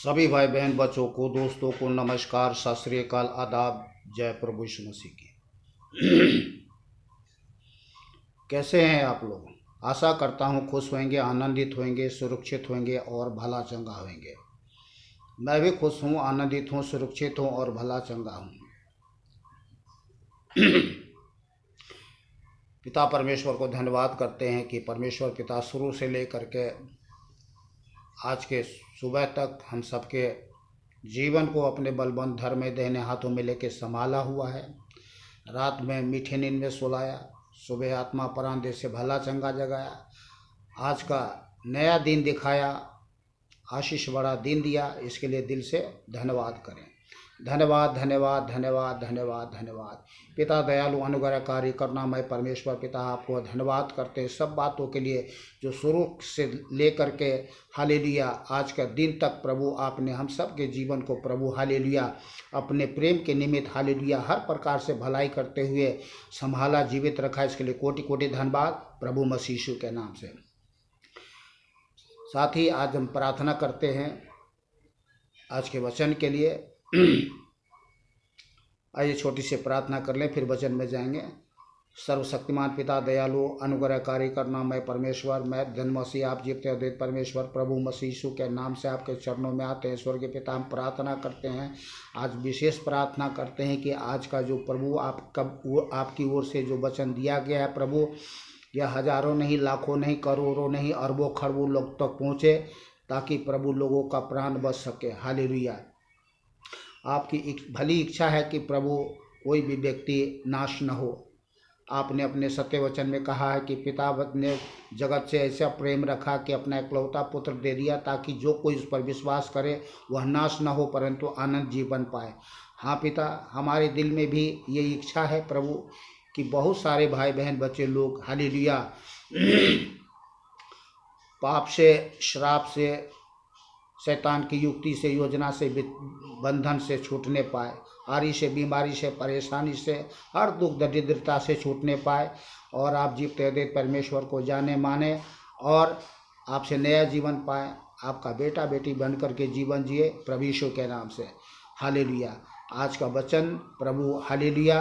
सभी भाई बहन बच्चों को दोस्तों को नमस्कार, सत श्री अकाल, आदाब, जय प्रभु यीशु मसीह की। कैसे हैं आप लोग? आशा करता हूँ खुश होंगे, आनंदित होंगे, सुरक्षित होंगे और भला चंगा होंगे। मैं भी खुश हूँ, आनंदित हूँ, सुरक्षित हूँ और भला चंगा हूँ। पिता परमेश्वर को धन्यवाद करते हैं कि परमेश्वर पिता शुरू से लेकर के आज के सुबह तक हम सबके जीवन को अपने बलवंत धर्म देने हाथों में लेके संभाला हुआ है। रात में मीठे नींद में सुलाया, सुबह आत्मा प्राण देह से भला चंगा जगाया, आज का नया दिन दिखाया, आशीष बड़ा दिन दिया। इसके लिए दिल से धन्यवाद करें। धन्यवाद धन्यवाद धन्यवाद धन्यवाद धन्यवाद। पिता दयालु अनुग्रहकारी करुणामय परमेश्वर पिता, आपको धन्यवाद करते हैं सब बातों के लिए जो शुरू से लेकर के हालेलुया आज का दिन तक प्रभु आपने हम सब के जीवन को प्रभु हालेलुया अपने प्रेम के निमित्त हालेलुया हर प्रकार से भलाई करते हुए संभाला, जीवित रखा। इसके लिए कोटि कोटि धन्यवाद प्रभु मसीह यीशु के नाम से। साथ ही आज हम प्रार्थना करते हैं आज के वचन के लिए। आइए छोटी सी प्रार्थना कर लें, फिर वचन में जाएंगे। सर्वशक्तिमान पिता दयालु अनुग्रहकारी करुणामय परमेश्वर, मैं धन्य मसीह आप जीवते अद्वैत परमेश्वर प्रभु मसीह यीशु के नाम से आपके चरणों में आते हैं। स्वर्गीय पिता, हम प्रार्थना करते हैं, आज विशेष प्रार्थना करते हैं कि आज का जो प्रभु आपकी ओर से जो वचन दिया गया है प्रभु, यह हजारों नहीं, लाखों नहीं, करोड़ों नहीं, अरबों खरबों लोग तक पहुँचे, ताकि प्रभु लोगों का प्राण बच सके। हालेलुया। आपकी भली इच्छा है कि प्रभु कोई भी व्यक्ति नाश न हो। आपने अपने सत्य वचन में कहा है कि पिता ने जगत से ऐसा प्रेम रखा कि अपना इकलौता पुत्र दे दिया, ताकि जो कोई उस पर विश्वास करे वह नाश न हो परंतु आनंद जीवन पाए। हाँ पिता, हमारे दिल में भी ये इच्छा है प्रभु कि बहुत सारे भाई बहन बच्चे लोग हालेलुया पाप से, श्राप से, शैतान की युक्ति से, योजना से, बंधन से छूटने पाए, आरी से, बीमारी से, परेशानी से, हर दुख दरिद्रता से छूटने पाए और आप जीवते अद्वैत परमेश्वर को जाने माने और आपसे नया जीवन पाए। आपका बेटा बेटी बन करके जीवन जिए प्रभु यीशु के नाम से। हालेलुया। आज का वचन प्रभु हालेलुया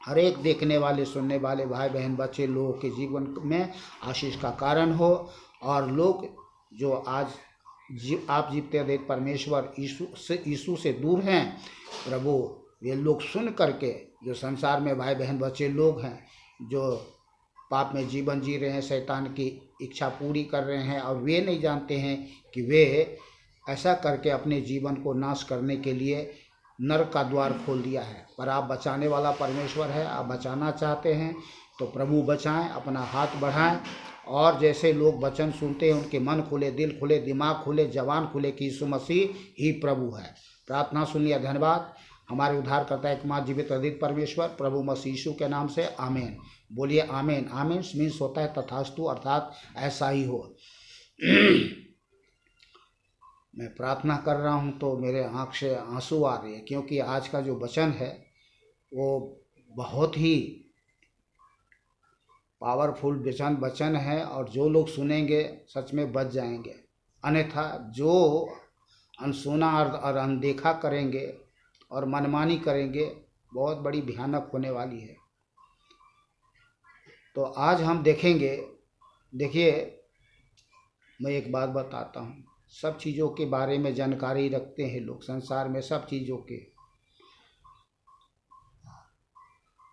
हर एक देखने वाले सुनने वाले भाई बहन बच्चे लोगों के जीवन में आशीष का कारण हो और लोग जो आज आप जीवते अद्वैत परमेश्वर यीशु से दूर हैं प्रभु, ये लोग सुन करके, जो संसार में भाई बहन बच्चे लोग हैं जो पाप में जीवन जी रहे हैं, शैतान की इच्छा पूरी कर रहे हैं और वे नहीं जानते हैं कि वे ऐसा करके अपने जीवन को नाश करने के लिए नरक का द्वार खोल दिया है। पर आप बचाने वाला परमेश्वर है, आप बचाना चाहते हैं तो प्रभु बचाएं, अपना हाथ बढ़ाएं और जैसे लोग वचन सुनते हैं उनके मन खुले, दिल खुले, दिमाग खुले, जवान खुले कि यीशु मसीह ही प्रभु है। प्रार्थना सुनिए। धन्यवाद हमारे उद्धारकर्ता एकमात्र जीवित अद्वित परमेश्वर प्रभु मसीह यीशु के नाम से, आमीन। बोलिए आमीन। आमीन मीन्स होता है तथास्तु, अर्थात ऐसा ही हो। मैं प्रार्थना कर रहा हूँ तो मेरे आँख से आंसू आ रहे हैं, क्योंकि आज का जो वचन है वो बहुत ही पावरफुल वचन है और जो लोग सुनेंगे सच में बच जाएंगे। अन्यथा जो अनसुना और अनदेखा करेंगे और मनमानी करेंगे बहुत बड़ी भयानक होने वाली है। तो आज हम देखेंगे। देखिए, मैं एक बात बताता हूँ, सब चीज़ों के बारे में जानकारी रखते हैं लोग संसार में, सब चीज़ों के,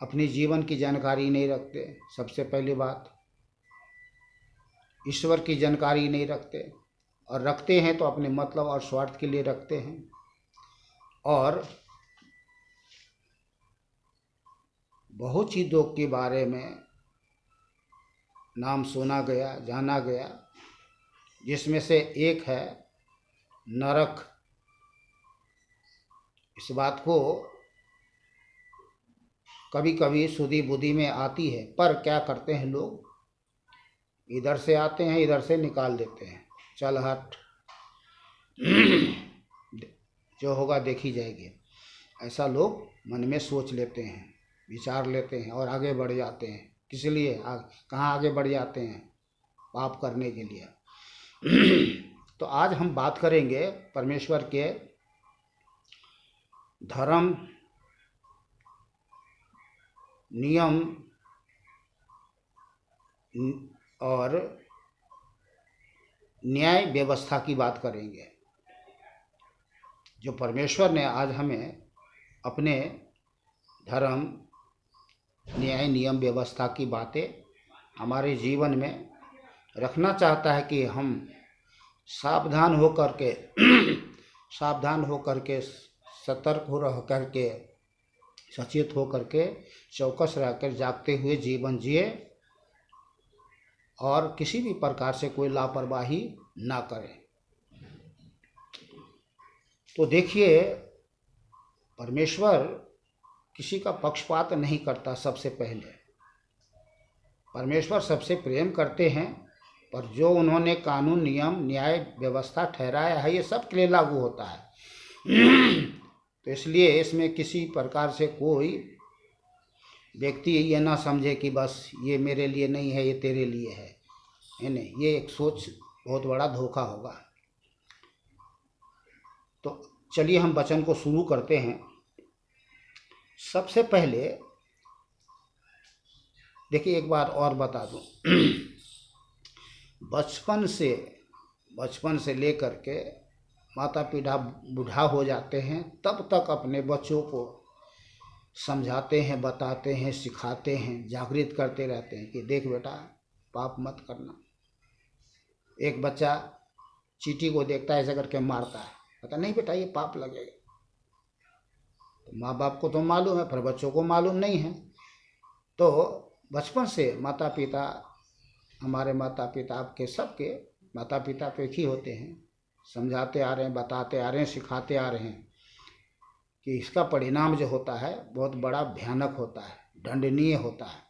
अपने जीवन की जानकारी नहीं रखते। सबसे पहली बात, ईश्वर की जानकारी नहीं रखते और रखते हैं तो अपने मतलब और स्वार्थ के लिए रखते हैं। और बहुत चीज़ों के बारे में नाम सुना गया, जाना गया, जिसमें से एक है नरक। इस बात को कभी कभी सुधी बुद्धि में आती है, पर क्या करते हैं लोग, इधर से आते हैं इधर से निकाल देते हैं, चल हट, जो होगा देखी जाएगी, ऐसा लोग मन में सोच लेते हैं, विचार लेते हैं और आगे बढ़ जाते हैं। किस लिए कहाँ आगे बढ़ जाते हैं? पाप करने के लिए। तो आज हम बात करेंगे परमेश्वर के धर्म, नियम और न्याय व्यवस्था की बात करेंगे। जो परमेश्वर ने आज हमें अपने धर्म, न्याय, नियम, व्यवस्था की बातें हमारे जीवन में रखना चाहता है कि हम सावधान होकर के सतर्क हो रह करके, सचेत हो करके, चौकस रहकर जागते हुए जीवन जिए और किसी भी प्रकार से कोई लापरवाही ना करें। तो देखिए, परमेश्वर किसी का पक्षपात नहीं करता। सबसे पहले परमेश्वर सबसे प्रेम करते हैं, पर जो उन्होंने कानून, नियम, न्याय, व्यवस्था ठहराया है, ये सब के लिए लागू होता है। तो इसलिए इसमें किसी प्रकार से कोई व्यक्ति ये ना समझे कि बस ये मेरे लिए नहीं है, ये तेरे लिए है नहीं, ये एक सोच बहुत बड़ा धोखा होगा। तो चलिए हम वचन को शुरू करते हैं। सबसे पहले देखिए, एक बात और बता दूं। बचपन से लेकर के माता पिता बूढ़ा हो जाते हैं, तब तक अपने बच्चों को समझाते हैं, बताते हैं, सिखाते हैं, जागृत करते रहते हैं कि देख बेटा, पाप मत करना। एक बच्चा चींटी को देखता है, ऐसा करके मारता है, कहता नहीं बेटा ये पाप लगेगा। तो माँ बाप को तो मालूम है, पर बच्चों को मालूम नहीं है। तो बचपन से माता पिता, हमारे माता पिता, आपके सबके माता पिता तो एक ही होते हैं, समझाते आ रहे हैं, बताते आ रहे हैं, सिखाते आ रहे हैं कि इसका परिणाम जो होता है बहुत बड़ा भयानक होता है, दंडनीय होता है।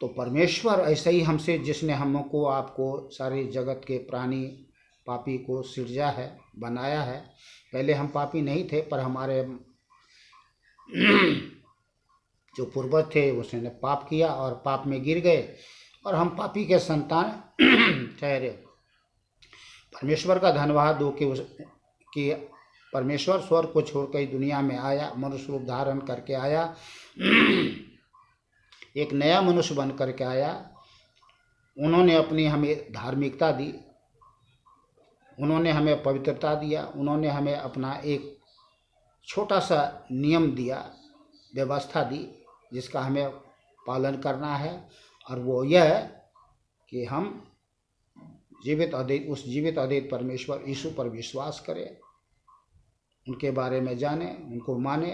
तो परमेश्वर ऐसे ही हमसे, जिसने हमको, आपको, सारी जगत के प्राणी पापी को सृजा है, बनाया है। पहले हम पापी नहीं थे, पर हमारे जो पूर्वज थे उसने पाप किया और पाप में गिर गए और हम पापी के संतान ठहरे। परमेश्वर का धन्यवाद हो कि परमेश्वर स्वर्ग को छोड़कर दुनिया में आया, मनुष्य रूप धारण करके आया, एक नया मनुष्य बन करके आया। उन्होंने अपनी हमें धार्मिकता दी, उन्होंने हमें पवित्रता दिया, उन्होंने हमें अपना एक छोटा सा नियम दिया, व्यवस्था दी, जिसका हमें पालन करना है। और वो यह कि हम उस जीवित अद्वैत परमेश्वर यीशु पर विश्वास करें, उनके बारे में जाने, उनको माने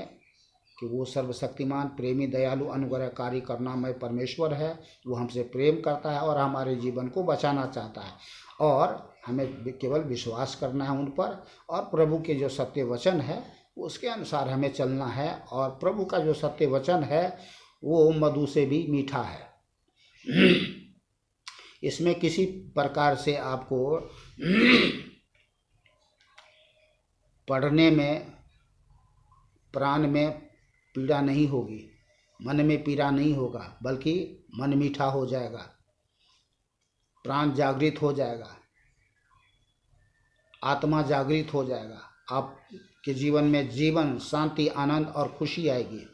कि वो सर्वशक्तिमान, प्रेमी, दयालु, अनुग्रहकारी, करुणामय परमेश्वर है। वो हमसे प्रेम करता है और हमारे जीवन को बचाना चाहता है, और हमें केवल विश्वास करना है उन पर, और प्रभु के जो सत्य वचन है उसके अनुसार हमें चलना है। और प्रभु का जो सत्य वचन है वो मधु से भी मीठा है। इसमें किसी प्रकार से आपको पढ़ने में, प्राण में पीड़ा नहीं होगी, मन में पीड़ा नहीं होगा, बल्कि मन मीठा हो जाएगा, प्राण जागृत हो जाएगा, आत्मा जागृत हो जाएगा। आपके जीवन में जीवन, शांति, आनंद और खुशी आएगी।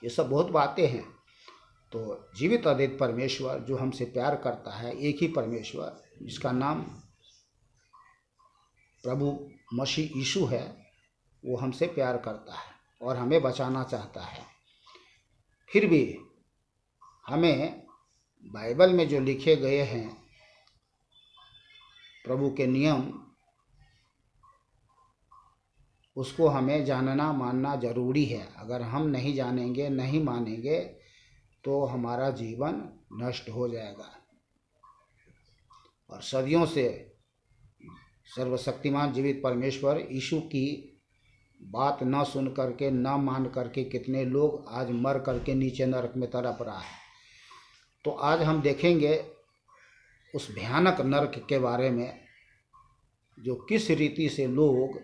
ये सब बहुत बातें हैं। तो जीवित अद्वैत परमेश्वर जो हमसे प्यार करता है, एक ही परमेश्वर जिसका नाम प्रभु मसीह यीशु है, वो हमसे प्यार करता है और हमें बचाना चाहता है। फिर भी हमें बाइबल में जो लिखे गए हैं प्रभु के नियम, उसको हमें जानना, मानना जरूरी है। अगर हम नहीं जानेंगे, नहीं मानेंगे, तो हमारा जीवन नष्ट हो जाएगा। और सदियों से सर्वशक्तिमान जीवित परमेश्वर यीशु की बात न सुन करके, न मान करके कितने लोग आज मर करके नीचे नरक में तड़प रहा है। तो आज हम देखेंगे उस भयानक नरक के बारे में, जो किस रीति से लोग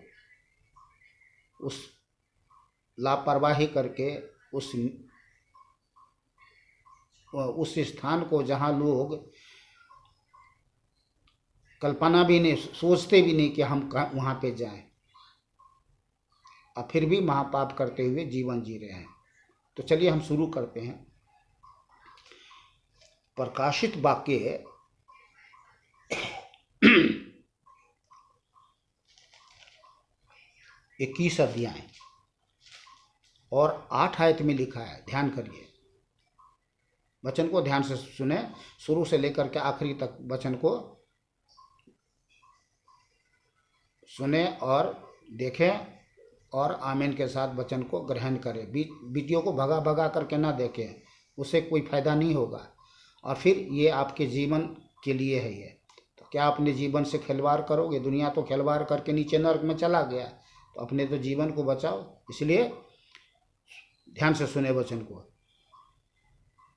उस लापरवाही करके उस स्थान को, जहाँ लोग कल्पना भी नहीं, सोचते भी नहीं कि हम वहाँ पे जाएं, और फिर भी महापाप करते हुए जीवन जी रहे हैं। तो चलिए हम शुरू करते हैं। प्रकाशित वाक्य 21 अध्याय और 8 आयत में लिखा है, ध्यान करिए, वचन को ध्यान से सुने, शुरू से लेकर के आखिरी तक वचन को सुने और देखें और आमीन के साथ वचन को ग्रहण करें। वीडियो को भगा भगा करके ना देखें, उससे कोई फायदा नहीं होगा, और फिर ये आपके जीवन के लिए है। ये तो क्या अपने जीवन से खिलवाड़ करोगे? दुनिया तो खिलवाड़ करके नीचे नर्क में चला गया, तो अपने तो जीवन को बचाओ। इसलिए ध्यान से सुने वचन को।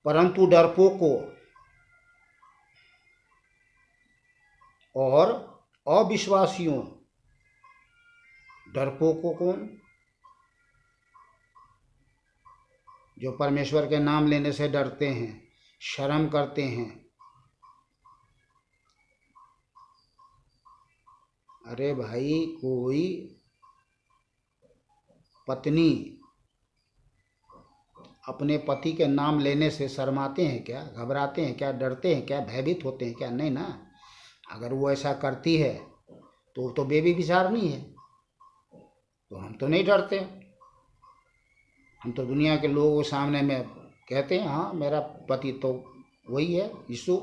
परंतु डरपोकों और अविश्वासियों, डरपोकों कौन? जो परमेश्वर के नाम लेने से डरते हैं, शर्म करते हैं। अरे भाई, कोई पत्नी अपने पति के नाम लेने से शर्माते हैं क्या? घबराते हैं क्या? डरते हैं क्या? भयभीत होते हैं क्या? नहीं ना। अगर वो ऐसा करती है तो बेबी विचार नहीं है, तो हम तो नहीं डरते। हम तो दुनिया के लोगों के सामने में कहते हैं, हाँ मेरा पति तो वही है, यीशु,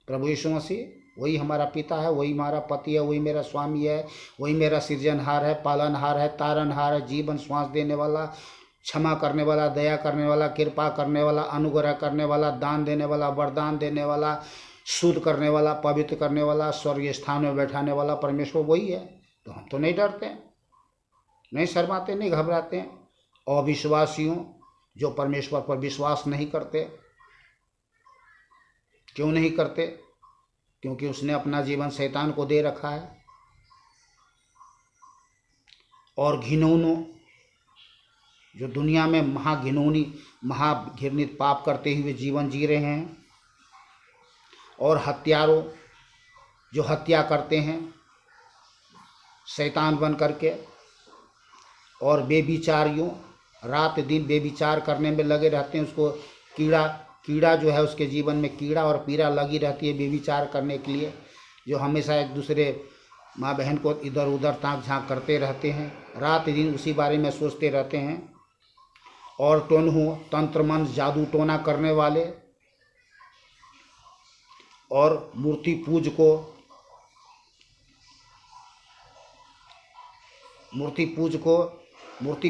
प्रभु यीशु मसीह, वही हमारा पिता है, वही हमारा पति है, वही मेरा स्वामी है, वही मेरा सृजनहार है, पालनहार है, तारनहार है, जीवन श्वास देने वाला, क्षमा करने वाला, दया करने वाला, कृपा करने वाला, अनुग्रह करने वाला, दान देने वाला, वरदान देने वाला, शुद्ध करने वाला, पवित्र करने वाला, स्वर्गीय स्थान में बैठाने वाला परमेश्वर वही है। तो हम तो नहीं डरते, नहीं शर्माते, नहीं घबराते हैं। अविश्वासियों, जो परमेश्वर पर विश्वास नहीं करते। क्यों नहीं करते? क्योंकि उसने अपना जीवन शैतान को दे रखा है। और घिनौनों, जो दुनिया में महाघृणित पाप करते हुए जीवन जी रहे हैं। और हत्यारों, जो हत्या करते हैं शैतान बन करके। और बेविचारियों, रात दिन बेविचार करने में लगे रहते हैं। उसको कीड़ा जो है, उसके जीवन में कीड़ा और पीड़ा लगी रहती है बेविचार करने के लिए, जो हमेशा एक दूसरे माँ बहन को इधर उधर ताक झांक करते रहते हैं, रात दिन उसी बारे में सोचते रहते हैं। और टोनहु, तंत्र मंत्र जादू टोना करने वाले, और मूर्ति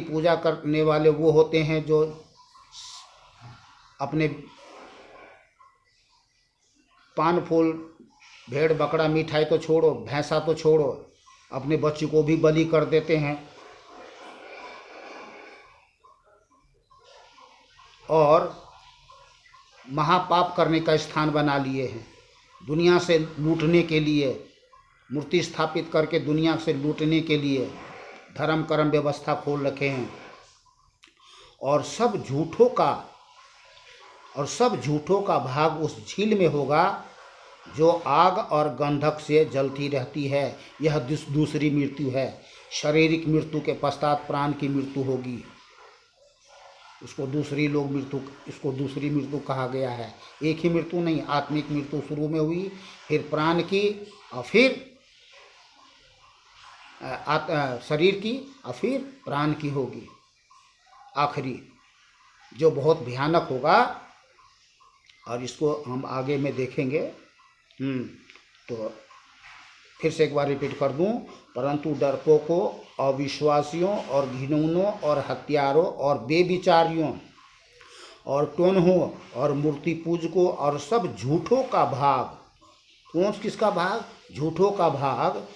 पूजा करने वाले वो होते हैं जो अपने पान फूल, भेड़ बकरा, मिठाई तो छोड़ो, भैंसा तो छोड़ो, अपने बच्चे को भी बलि कर देते हैं। और महापाप करने का स्थान बना लिए हैं, दुनिया से लूटने के लिए, मूर्ति स्थापित करके दुनिया से लूटने के लिए धर्म कर्म व्यवस्था खोल रखे हैं। और सब झूठों का भाग उस झील में होगा जो आग और गंधक से जलती रहती है। यह दूसरी मृत्यु है। शारीरिक मृत्यु के पश्चात प्राण की मृत्यु होगी। इसको दूसरी मृत्यु कहा गया है। एक ही मृत्यु नहीं, आत्मिक मृत्यु शुरू में हुई, फिर प्राण की, और फिर शरीर की, और फिर प्राण की होगी आखिरी, जो बहुत भयानक होगा। और इसको हम आगे में देखेंगे। तो फिर से एक बार रिपीट कर दूं। परंतु डरपोकों, अविश्वासियों और घिनौनों और हत्यारों और बेविचारियों और टोनहों और मूर्ति पूजकों और सब झूठों का भाग, किसका भाग? झूठों का भाग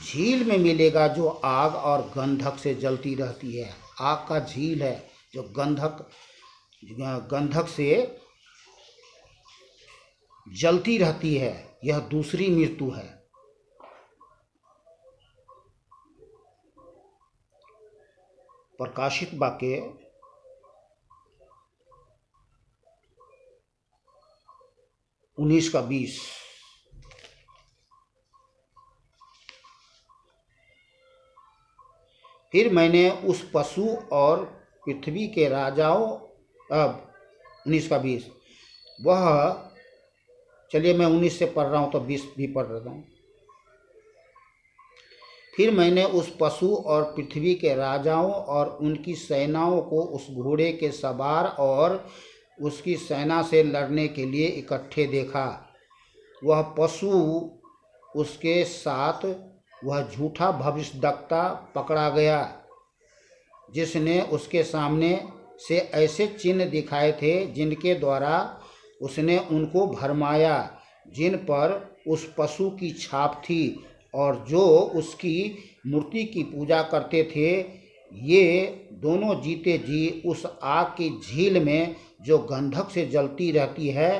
झील में मिलेगा जो आग और गंधक से जलती रहती है। आग का झील है जो गंधक से जलती रहती है। यह दूसरी मृत्यु है। प्रकाशित वाक्य 19 का 20। फिर मैंने उस पशु और पृथ्वी के राजाओं, अब 19 का 20, वह, चलिए मैं 19 से पढ़ रहा हूँ तो 20 भी पढ़ रहा हूँ। फिर मैंने उस पशु और पृथ्वी के राजाओं और उनकी सेनाओं को उस घोड़े के सवार और उसकी सेना से लड़ने के लिए इकट्ठे देखा। वह पशु, उसके साथ वह झूठा भविष्यद्वक्ता पकड़ा गया जिसने उसके सामने से ऐसे चिन्ह दिखाए थे जिनके द्वारा उसने उनको भरमाया, जिन पर उस पशु की छाप थी और जो उसकी मूर्ति की पूजा करते थे। ये दोनों जीते जी उस आग की झील में जो गंधक से जलती रहती है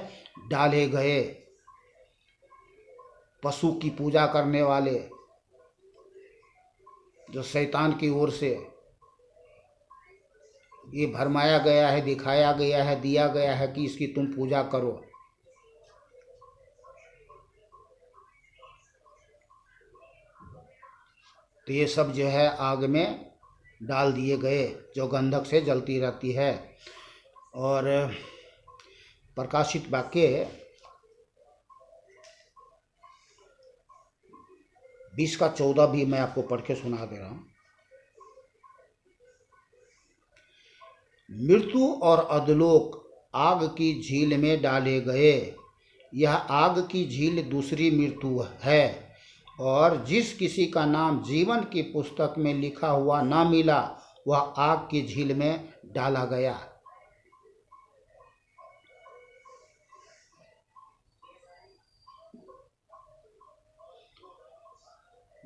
डाले गए। पशु की पूजा करने वाले, जो शैतान की ओर से ये भरमाया गया है, दिखाया गया है, दिया गया है कि इसकी तुम पूजा करो। तो ये सब जो है आग में डाल दिए गए, जो गंधक से जलती रहती है। और प्रकाशित वाक्य 20 का 14 भी मैं आपको पढ़ के सुना दे रहा हूँ। मृत्यु और अधोलोक आग की झील में डाले गए। यह आग की झील दूसरी मृत्यु है, और जिस किसी का नाम जीवन की पुस्तक में लिखा हुआ ना मिला वह आग की झील में डाला गया।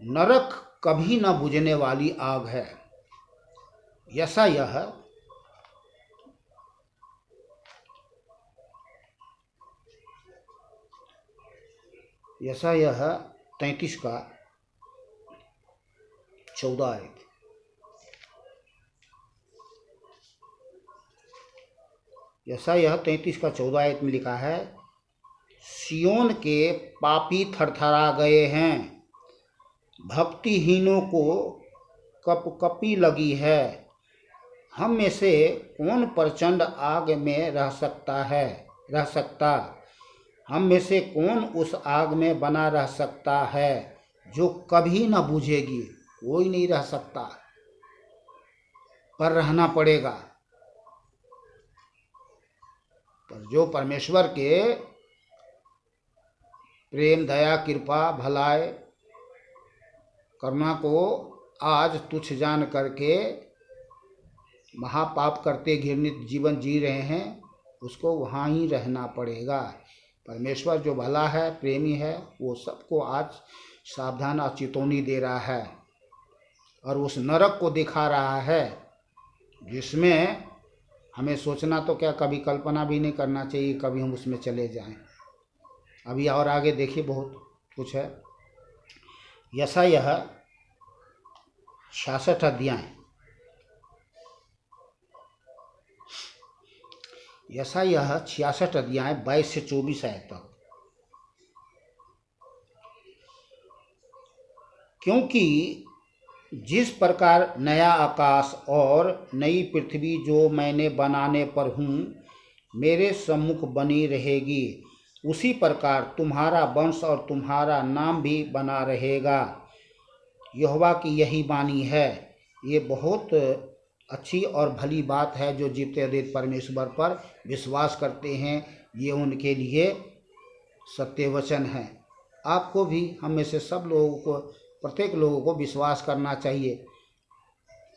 नरक कभी न बुझने वाली आग है। यशायाह 33 का 14 आयत। यशायाह 33 का 14 आयत में लिखा है, सियोन के पापी थरथरा गए हैं, भक्तिहीनों को कपकपी लगी है। हम में से कौन प्रचंड आग में रह सकता? हम में से कौन उस आग में बना रह सकता है जो कभी न बुझेगी? कोई नहीं रह सकता, पर रहना पड़ेगा। पर जो परमेश्वर के प्रेम, दया, कृपा, भलाई, करुणा को आज तुच्छ जान करके महापाप करते घृणित जीवन जी रहे हैं, उसको वहाँ ही रहना पड़ेगा। परमेश्वर जो भला है, प्रेमी है, वो सबको आज सावधान और चेतावनी दे रहा है, और उस नरक को दिखा रहा है जिसमें हमें सोचना तो क्या, कभी कल्पना भी नहीं करना चाहिए कभी हम उसमें चले जाएं। अभी और आगे देखिए, बहुत कुछ है। यशायाह 66 अध्याय, यशायाह 66 अध्याय 22 से 24 आयत तक। क्योंकि जिस प्रकार नया आकाश और नई पृथ्वी जो मैंने बनाने पर हूँ मेरे सम्मुख बनी रहेगी, उसी प्रकार तुम्हारा वंश और तुम्हारा नाम भी बना रहेगा। यहोवा की यही वाणी है। ये बहुत अच्छी और भली बात है। जो जीवते देव परमेश्वर पर विश्वास करते हैं, ये उनके लिए सत्य वचन है। आपको भी, हम में से सब लोगों को, प्रत्येक लोगों को विश्वास करना चाहिए,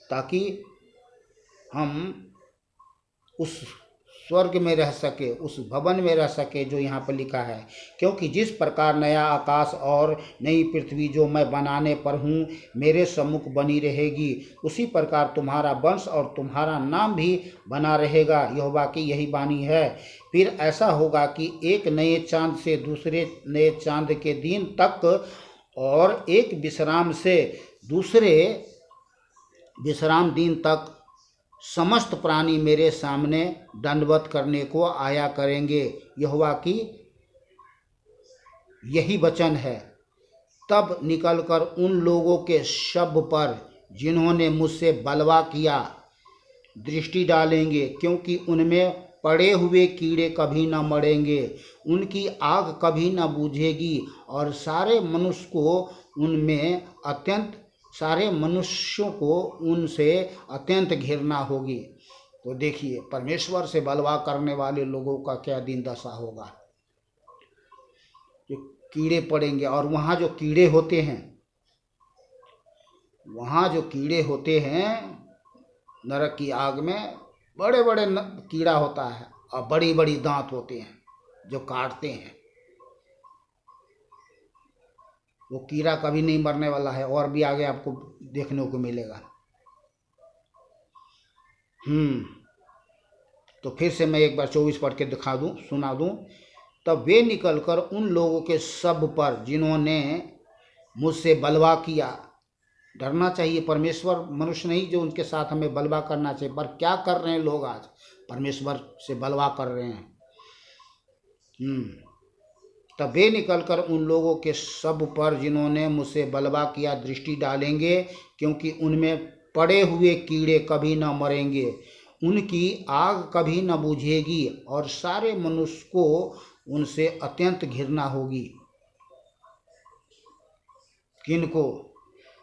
ताकि हम उस स्वर्ग में रह सके, उस भवन में रह सके जो यहाँ पर लिखा है। क्योंकि जिस प्रकार नया आकाश और नई पृथ्वी जो मैं बनाने पर हूँ मेरे सम्मुख बनी रहेगी, उसी प्रकार तुम्हारा वंश और तुम्हारा नाम भी बना रहेगा। यहोवा की यही वाणी है। फिर ऐसा होगा कि एक नए चांद से दूसरे नए चांद के दिन तक और एक विश्राम से दूसरे विश्राम दिन तक समस्त प्राणी मेरे सामने दंडवत करने को आया करेंगे। यहोवा की यही वचन है। तब निकलकर उन लोगों के शव पर जिन्होंने मुझसे बलवा किया दृष्टि डालेंगे, क्योंकि उनमें पड़े हुए कीड़े कभी न मरेंगे, उनकी आग कभी न बुझेगी और सारे मनुष्यों को उनसे अत्यंत घृणा होगी। तो देखिए परमेश्वर से बलवा करने वाले लोगों का क्या दिन दशा होगा। जो कीड़े पड़ेंगे, और वहाँ जो कीड़े होते हैं नरक की आग में, बड़े बड़े कीड़ा होता है और बड़ी बड़ी दांत होते हैं जो काटते हैं। वो कीड़ा कभी नहीं मरने वाला है, और भी आगे आपको देखने को मिलेगा। तो फिर से मैं एक बार 24 पढ़ के सुना दूं। तब वे निकलकर उन लोगों के सब पर जिन्होंने मुझसे बलवा किया। डरना चाहिए, परमेश्वर मनुष्य नहीं जो उनके साथ हमें बलवा करना चाहिए, पर क्या कर रहे हैं लोग आज, परमेश्वर से बलवा कर रहे हैं। तब वे निकलकर उन लोगों के सब पर जिन्होंने मुझसे बलवा किया दृष्टि डालेंगे, क्योंकि उनमें पड़े हुए कीड़े कभी न मरेंगे, उनकी आग कभी न बुझेगी और सारे मनुष्य को उनसे अत्यंत घृणा होगी। किनको?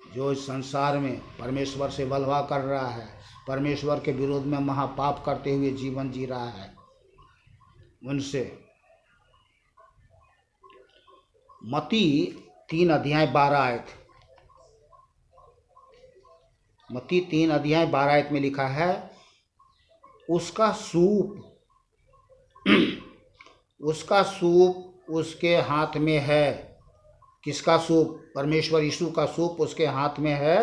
जो इस संसार में परमेश्वर से बलवा कर रहा है, परमेश्वर के विरोध में महापाप करते हुए जीवन जी रहा है, उनसे। मत्ती 3 अध्याय 12 आयत। मत्ती 3 अध्याय 12 आयत में लिखा है, उसका सूप उसके हाथ में है। किसका सूप? परमेश्वर यीशु का सूप उसके हाथ में है,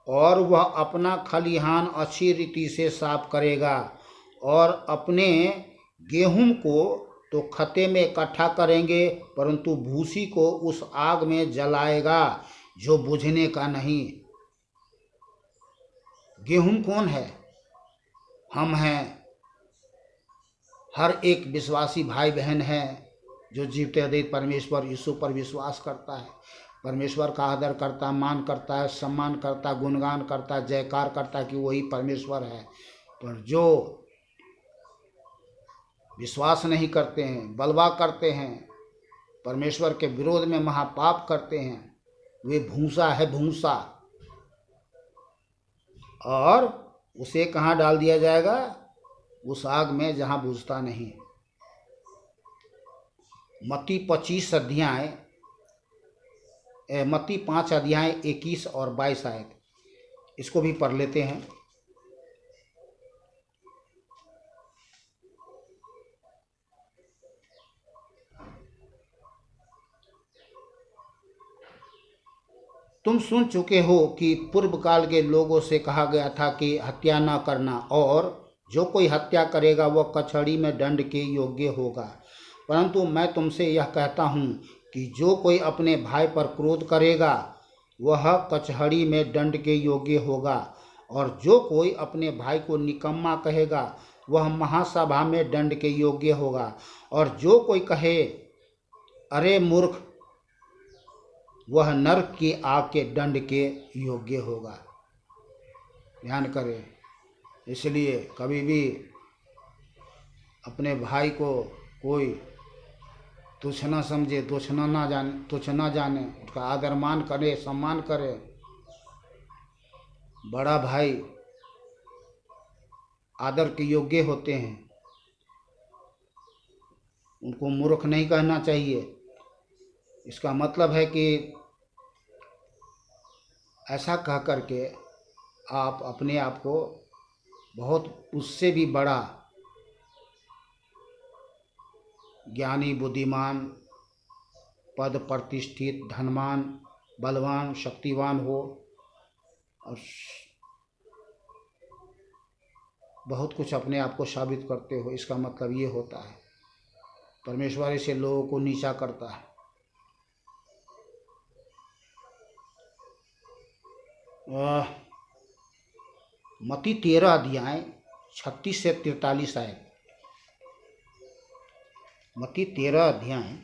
और वह अपना खलिहान अच्छी रीति से साफ करेगा और अपने गेहूं को तो खत्ते में इकट्ठा करेंगे, परंतु भूसी को उस आग में जलाएगा जो बुझने का नहीं। गेहूं कौन है? हम हैं। हर एक विश्वासी भाई बहन है जो जीवते अद्वैत परमेश्वर यीशु पर विश्वास करता है, परमेश्वर का आदर करता, मान करता है, सम्मान करता, गुणगान करता, जयकार करता कि वही परमेश्वर है। पर जो विश्वास नहीं करते हैं, बलवा करते हैं, परमेश्वर के विरोध में महापाप करते हैं, वे भूसा है, भूसा। और उसे कहाँ डाल दिया जाएगा? उस आग में जहाँ बुझता नहीं। मत्ती 5 अध्याय 21 और 22 आयत, इसको भी पढ़ लेते हैं। तुम सुन चुके हो कि पूर्व काल के लोगों से कहा गया था कि हत्या न करना, और जो कोई हत्या करेगा वह कचहरी में दंड के योग्य होगा। परंतु मैं तुमसे यह कहता हूँ कि जो कोई अपने भाई पर क्रोध करेगा वह कचहरी में दंड के योग्य होगा, और जो कोई अपने भाई को निकम्मा कहेगा वह महासभा में दंड के योग्य होगा, और जो कोई कहे अरे मूर्ख, वह नरक की आग के दंड के योग्य होगा। ध्यान करें। इसलिए कभी भी अपने भाई को कोई तुच्छ न समझे, तुच्छ न जाने, उसका आदर मान करे, सम्मान करे। बड़ा भाई आदर के योग्य होते हैं, उनको मूर्ख नहीं कहना चाहिए। इसका मतलब है कि ऐसा कह करके आप अपने आप को बहुत उससे भी बड़ा ज्ञानी, बुद्धिमान, पद प्रतिष्ठित, धनवान, बलवान, शक्तिवान हो, और बहुत कुछ अपने आप को साबित करते हो। इसका मतलब ये होता है परमेश्वर ऐसे लोगों को नीचा करता है। मत्ती 13 अध्याय 36 से 43 आए। मत्ती 13 अध्याय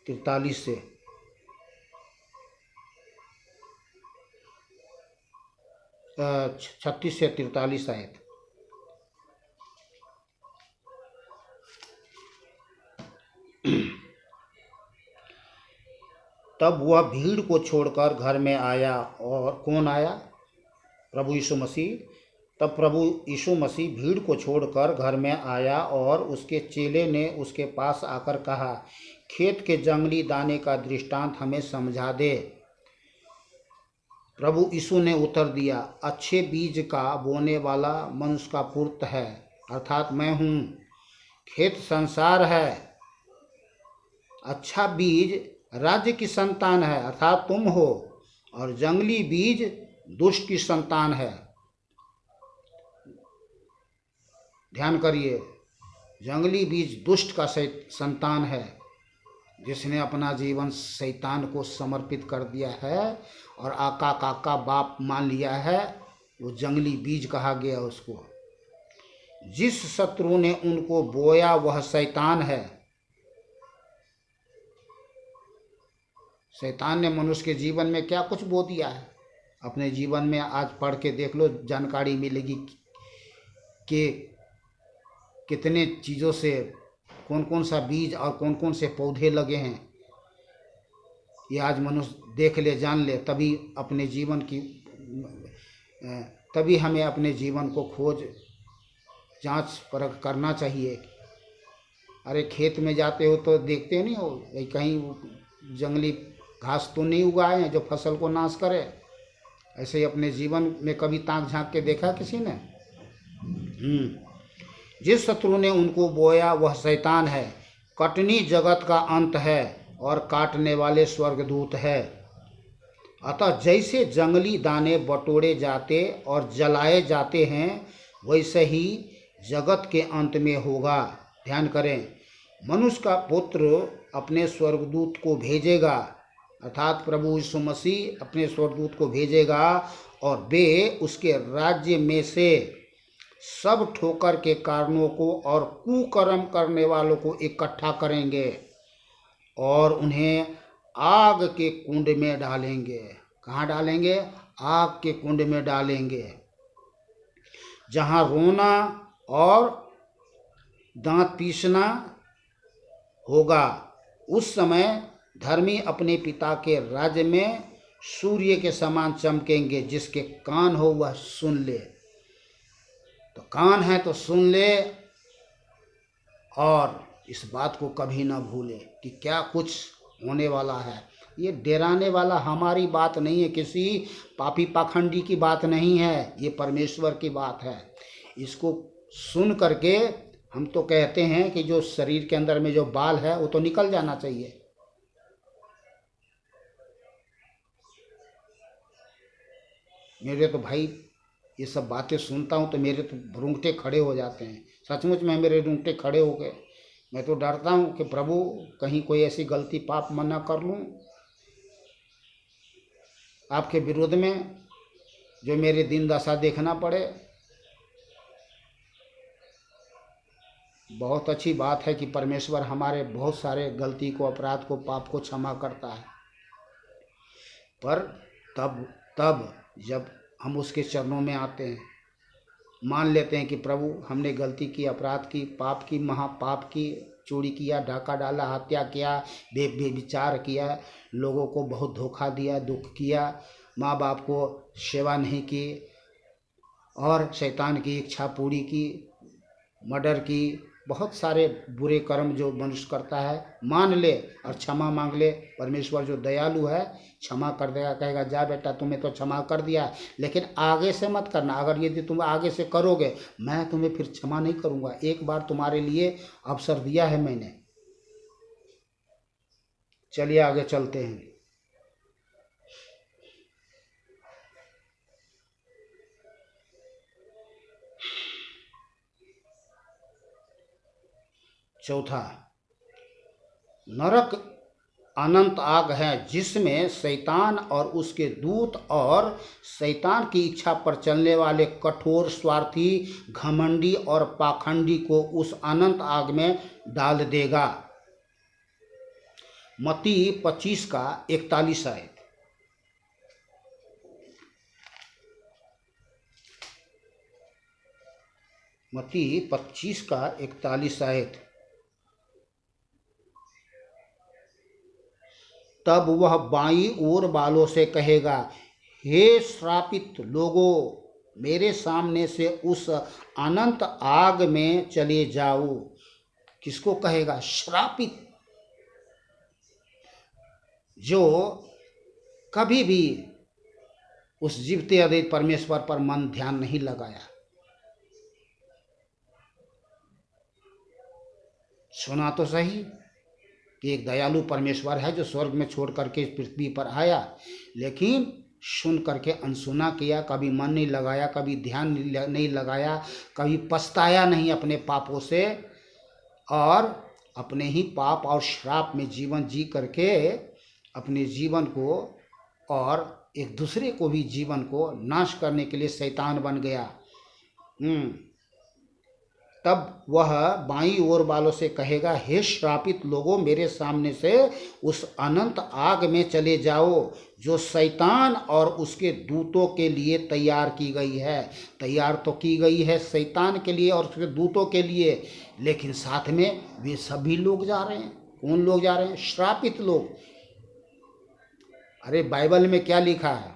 43 से 36 से 43 आयत। तब वह भीड़ को छोड़कर घर में आया। और कौन आया? प्रभु यीशु मसीह। तब प्रभु यीशु मसीह भीड़ को छोड़कर घर में आया और उसके चेले ने उसके पास आकर कहा, खेत के जंगली दाने का दृष्टांत हमें समझा दे। प्रभु यीशु ने उत्तर दिया, अच्छे बीज का बोने वाला मनुष्य का पुत्र है, अर्थात मैं हूँ। खेत संसार है। अच्छा बीज राज्य की संतान है, अर्थात तुम हो, और जंगली बीज दुष्ट की संतान है। ध्यान करिए, जंगली बीज दुष्ट का संतान है, जिसने अपना जीवन शैतान को समर्पित कर दिया है और आका काका बाप मान लिया है, वो जंगली बीज कहा गया उसको। जिस शत्रु ने उनको बोया वह शैतान है। शैतान ने मनुष्य के जीवन में क्या कुछ बो दिया है, अपने जीवन में आज पढ़ के देख लो, जानकारी मिलेगी कि कितने चीज़ों से कौन कौन सा बीज और कौन कौन से पौधे लगे हैं। ये आज मनुष्य देख ले, जान ले, तभी अपने जीवन की तभी हमें अपने जीवन को खोज जांच परख करना चाहिए। अरे खेत में जाते हो तो देखते नहीं हो कहीं जंगली घास तो नहीं उगाए हैं जो फसल को नाश करे। ऐसे ही अपने जीवन में कभी ताक झांक के देखा किसी ने? जिस शत्रु ने उनको बोया वह शैतान है। कटनी जगत का अंत है और काटने वाले स्वर्गदूत है। अतः जैसे जंगली दाने बटोरे जाते और जलाए जाते हैं, वैसे ही जगत के अंत में होगा। ध्यान करें, मनुष्य का पुत्र अपने स्वर्गदूत को भेजेगा, अर्थात प्रभु यीशु मसीह अपने स्वर्गदूत को भेजेगा, और वे उसके राज्य में से सब ठोकर के कारणों को और कुकर्म करने वालों को इकट्ठा करेंगे और उन्हें आग के कुंड में डालेंगे। कहाँ डालेंगे? आग के कुंड में डालेंगे, जहाँ रोना और दांत पीसना होगा। उस समय धर्मी अपने पिता के राज्य में सूर्य के समान चमकेंगे। जिसके कान हो वह सुन ले। तो कान है तो सुन ले, और इस बात को कभी ना भूले कि क्या कुछ होने वाला है। ये डराने वाला हमारी बात नहीं है, किसी पापी पाखंडी की बात नहीं है, ये परमेश्वर की बात है। इसको सुन करके हम तो कहते हैं कि जो शरीर के अंदर में जो बाल है वो तो निकल जाना चाहिए। मेरे तो भाई ये सब बातें सुनता हूँ तो मेरे तो रोंगटे खड़े हो जाते हैं। सचमुच में मेरे रोंगटे खड़े हो गए। मैं तो डरता हूँ कि प्रभु कहीं कोई ऐसी गलती पाप मैं न कर लूँ आपके विरोध में, जो मेरे दिन दशा देखना पड़े। बहुत अच्छी बात है कि परमेश्वर हमारे बहुत सारे गलती को, अपराध को, पाप को क्षमा करता है, पर तब जब हम उसके चरणों में आते हैं, मान लेते हैं कि प्रभु हमने गलती की, अपराध की, पाप की, महापाप की, चोरी किया, डाका डाला, हत्या किया, बेविचार किया, लोगों को बहुत धोखा दिया, दुख किया, माँ बाप को सेवा नहीं की, और शैतान की इच्छा पूरी की, मर्डर की, बहुत सारे बुरे कर्म जो मनुष्य करता है, मान ले और क्षमा मांग ले। परमेश्वर जो दयालु है क्षमा कर देगा, कहेगा जा बेटा तुम्हें तो क्षमा कर दिया, लेकिन आगे से मत करना। अगर यदि तुम आगे से करोगे मैं तुम्हें फिर क्षमा नहीं करूँगा। एक बार तुम्हारे लिए अवसर दिया है मैंने। चलिए आगे चलते हैं। चौथा, नरक अनंत आग है, जिसमें शैतान और उसके दूत और शैतान की इच्छा पर चलने वाले कठोर, स्वार्थी, घमंडी और पाखंडी को उस अनंत आग में डाल देगा। मत्ती 25 का 41 आयत। मत्ती 25 का 41 आयत। तब वह बाईं ओर वालों से कहेगा, हे श्रापित लोगों, मेरे सामने से उस अनंत आग में चले जाओ। किसको कहेगा? श्रापित, जो कभी भी उस जीवते अद्वैत परमेश्वर पर मन ध्यान नहीं लगाया। सुना तो सही कि एक दयालु परमेश्वर है जो स्वर्ग में छोड़ करके इस पृथ्वी पर आया, लेकिन सुन करके अनसुना किया, कभी मन नहीं लगाया, कभी ध्यान नहीं लगाया, कभी पछताया नहीं अपने पापों से, और अपने ही पाप और श्राप में जीवन जी करके अपने जीवन को और एक दूसरे को भी जीवन को नाश करने के लिए शैतान बन गया। तब वह बाईं ओर वालों से कहेगा, हे श्रापित लोगों, मेरे सामने से उस अनंत आग में चले जाओ जो शैतान और उसके दूतों के लिए तैयार की गई है। तैयार तो की गई है शैतान के लिए और उसके दूतों के लिए, लेकिन साथ में वे सभी लोग जा रहे हैं। कौन लोग जा रहे हैं? श्रापित लोग। अरे बाइबल में क्या लिखा है,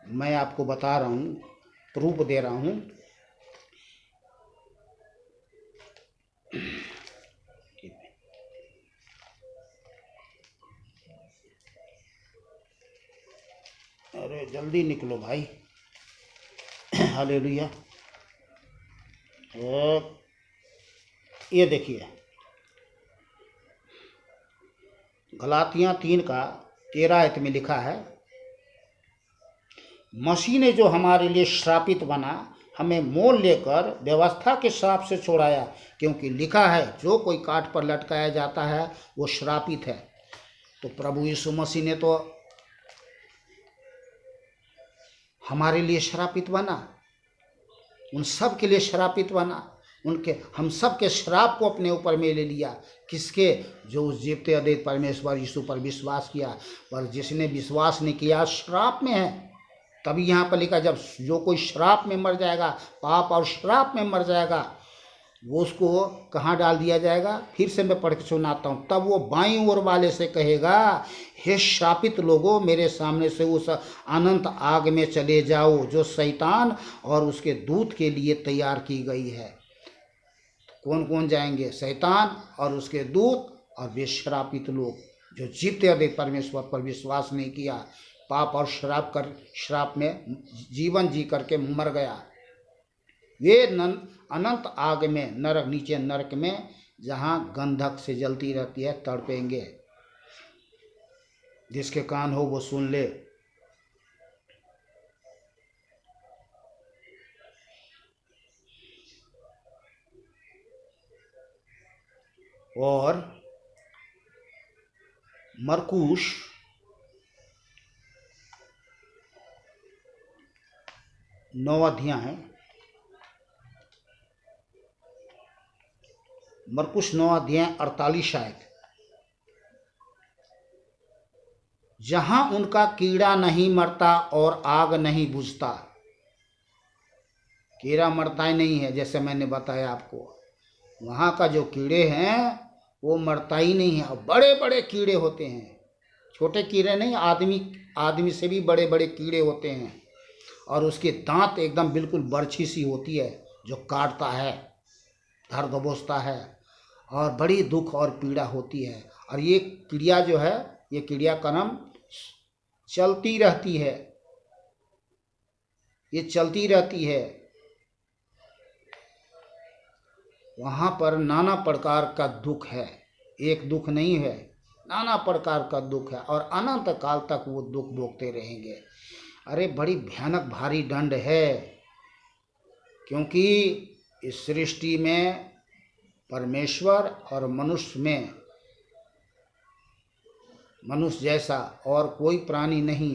मैं आपको बता रहा हूँ, प्रूफ दे रहा हूँ। अरे जल्दी निकलो भाई। हालेलुया। ये देखिए, गलातियाँ 3 का 13 आयत में लिखा है, मसीह ने जो हमारे लिए श्रापित बना, हमें मोल लेकर व्यवस्था के श्राप से छोड़ाया, क्योंकि लिखा है, जो कोई काठ पर लटकाया जाता है वो श्रापित है। तो प्रभु यीशु मसीह ने तो हमारे लिए श्रापित बना, उन सब के लिए श्रापित बना, उनके हम सब के श्राप को अपने ऊपर में ले लिया। किसके? जो उस जीवते अद्वैत परमेश्वर यीशु पर विश्वास किया। पर जिसने विश्वास नहीं किया श्राप में है। तभी यहाँ पर लिखा, जब जो कोई श्राप में मर जाएगा, पाप और श्राप में मर जाएगा, वो उसको कहाँ डाल दिया जाएगा? फिर से मैं पढ़ के सुनाता हूँ। तब वो बाईं ओर वाले से कहेगा, हे श्रापित लोगों, मेरे सामने से उस अनंत आग में चले जाओ जो शैतान और उसके दूत के लिए तैयार की गई है। कौन कौन जाएंगे? शैतान और उसके दूत और वे श्रापित लोग जो जीवते अद्वैत परमेश्वर पर विश्वास नहीं किया, पाप और श्राप में जीवन जी करके मर गया। वे अनंत आग में, नरक, नीचे नरक में, जहाँ गंधक से जलती रहती है, तड़पेंगे। जिसके कान हो वो सुन ले। और मरकुश 9 अध्याय है, मरकुश 9 अध्याय 48 आयत। जहां उनका कीड़ा नहीं मरता और आग नहीं बुझता। कीड़ा मरता ही नहीं है, जैसे मैंने बताया आपको। वहाँ का जो कीड़े हैं वो मरता ही नहीं है, और बड़े बड़े कीड़े होते हैं। छोटे कीड़े नहीं, आदमी से भी बड़े बड़े कीड़े होते हैं। और उसके दांत एकदम बिल्कुल बर्छी सी होती है जो काटता है, दर्द दबोचता है, और बड़ी दुख और पीड़ा होती है। और ये क्रिया जो है, ये क्रियाक्रम चलती रहती है, ये चलती रहती है। वहाँ पर नाना प्रकार का दुख है, एक दुख नहीं है, नाना प्रकार का दुख है, और अनंत काल तक वो दुख भोगते रहेंगे। अरे बड़ी भयानक भारी दंड है, क्योंकि इस सृष्टि में परमेश्वर और मनुष्य में, मनुष्य जैसा और कोई प्राणी नहीं।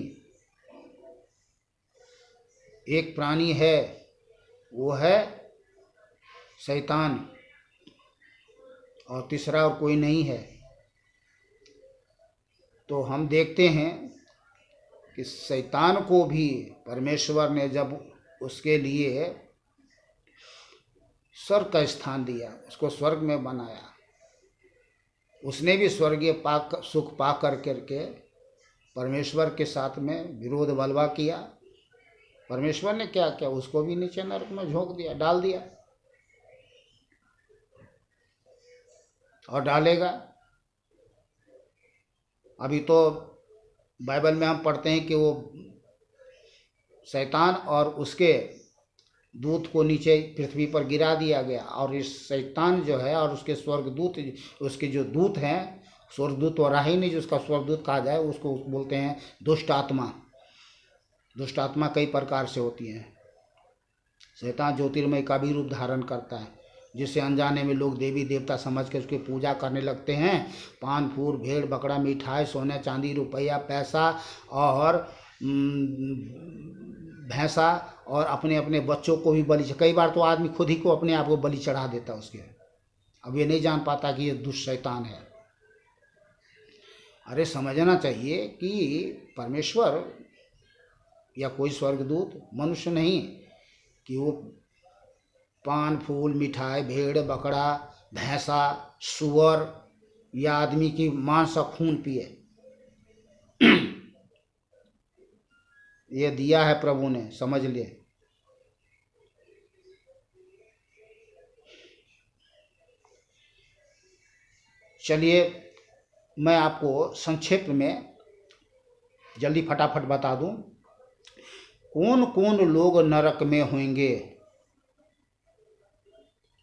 एक प्राणी है, वो है शैतान, और तीसरा और कोई नहीं है। तो हम देखते हैं कि शैतान को भी परमेश्वर ने जब उसके लिए स्वर्ग का स्थान दिया, उसको स्वर्ग में बनाया। उसने भी स्वर्गीय सुख पा कर करके परमेश्वर के साथ में विरोध बलवा किया। परमेश्वर ने क्या किया, उसको भी नीचे नरक में झोंक दिया, डाल दिया और डालेगा। अभी तो बाइबल में हम पढ़ते हैं कि वो शैतान और उसके दूत को नीचे पृथ्वी पर गिरा दिया गया, और इस शैतान जो है और उसके स्वर्गदूत, उसके जो दूत हैं, स्वर्गदूत तो रहा ही नहीं, जिसका स्वर्गदूत कहा जाए उसको बोलते हैं दुष्ट आत्मा। दुष्ट आत्मा कई प्रकार से होती हैं। शैतान ज्योतिर्मय का भी रूप धारण करता है, जिससे अनजाने में लोग देवी देवता समझ के उसकी पूजा करने लगते हैं। पान फूल भेड़ बकरा मिठाई सोना चांदी रुपया पैसा और भैंसा और अपने अपने बच्चों को भी बलि। कई बार तो आदमी खुद ही को अपने आप को बलि चढ़ा देता उसके। अब ये नहीं जान पाता कि ये दुष्ट शैतान है। अरे समझना चाहिए कि परमेश्वर या कोई स्वर्गदूत मनुष्य नहीं कि वो पान फूल मिठाई भेड़ बकरा भैंसा सुअर या आदमी की मांस और खून पिए। ये दिया है प्रभु ने, समझ लिए। चलिए मैं आपको संक्षेप में जल्दी फटाफट बता दूं, कौन कौन लोग नरक में होंगे।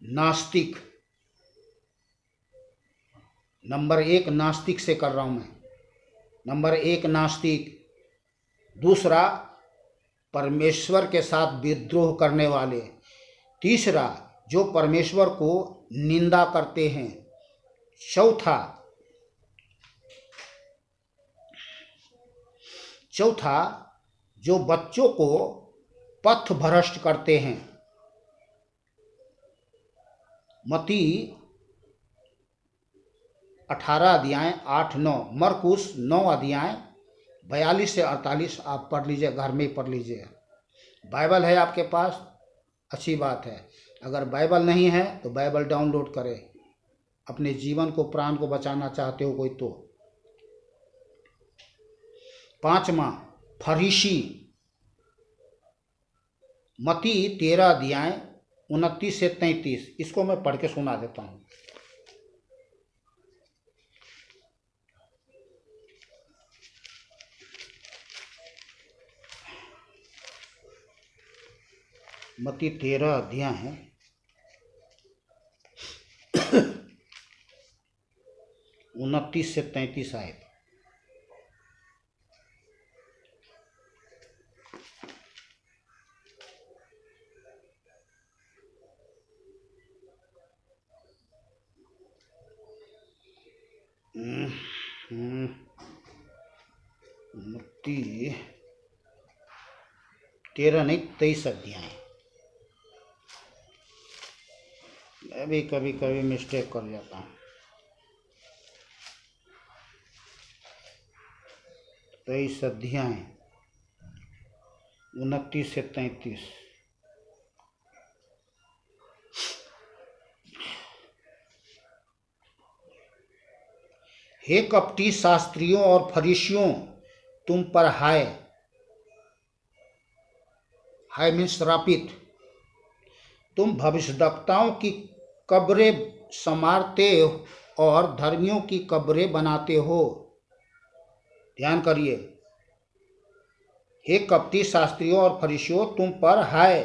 नास्तिक, नंबर 1 नास्तिक से कर रहा हूं मैं। नंबर 1 नास्तिक। दूसरा परमेश्वर के साथ विद्रोह करने वाले। तीसरा जो परमेश्वर को निंदा करते हैं। चौथा जो बच्चों को पथ भ्रष्ट करते हैं। मत्ती 18 अध्याय 8-9, मरकुस 9 अध्याय 42 से 48 आप पढ़ लीजिए, घर में ही पढ़ लीजिए। बाइबल है आपके पास, अच्छी बात है। अगर बाइबल नहीं है तो बाइबल डाउनलोड करें, अपने जीवन को प्राण को बचाना चाहते हो कोई तो। 5वां फरीसी, मत्ती 13 अध्याय 29 से 33, इसको मैं पढ़ के सुना देता हूँ। मत्ती 13 अध्याय है 29 से 33 आयत। मत्ती 13 नहीं 23 अध्याय। मैं भी कभी कभी मिस्टेक कर जाता हूँ। 23 अध्याय 29 से 33। हे कपटी शास्त्रियों और फरीसियों, तुम पर हाय। हाय मीन्स श्रापित। तुम भविष्यद्वक्ताओं की कब्रें संवारते और धर्मियों की कब्रें बनाते हो। ध्यान करिए, हे कपटी शास्त्रियों और फरीसियों, तुम पर हाय,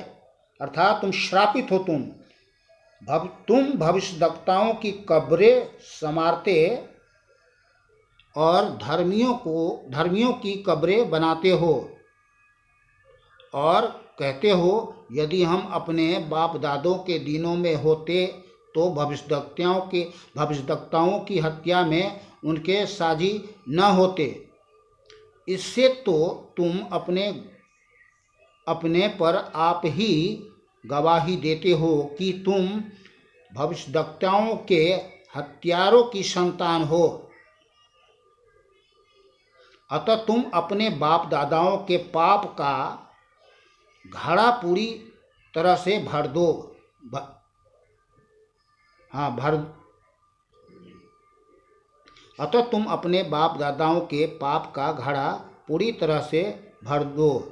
अर्थात तुम श्रापित हो। तुम भविष्यद्वक्ताओं की कब्रें संवारते और धर्मियों की कब्रें बनाते हो और कहते हो, यदि हम अपने बाप दादों के दिनों में होते तो भविष्यद्वक्ताओं की हत्या में उनके साझी न होते। इससे तो तुम अपने पर आप ही गवाही देते हो कि तुम भविष्यद्वक्ताओं के हत्यारों की संतान हो। अतः तुम अपने बाप दादाओं के पाप का घड़ा पूरी तरह से भर दो। हाँ भर। अतः तुम अपने बाप दादाओं के पाप का घड़ा पूरी तरह से भर दो।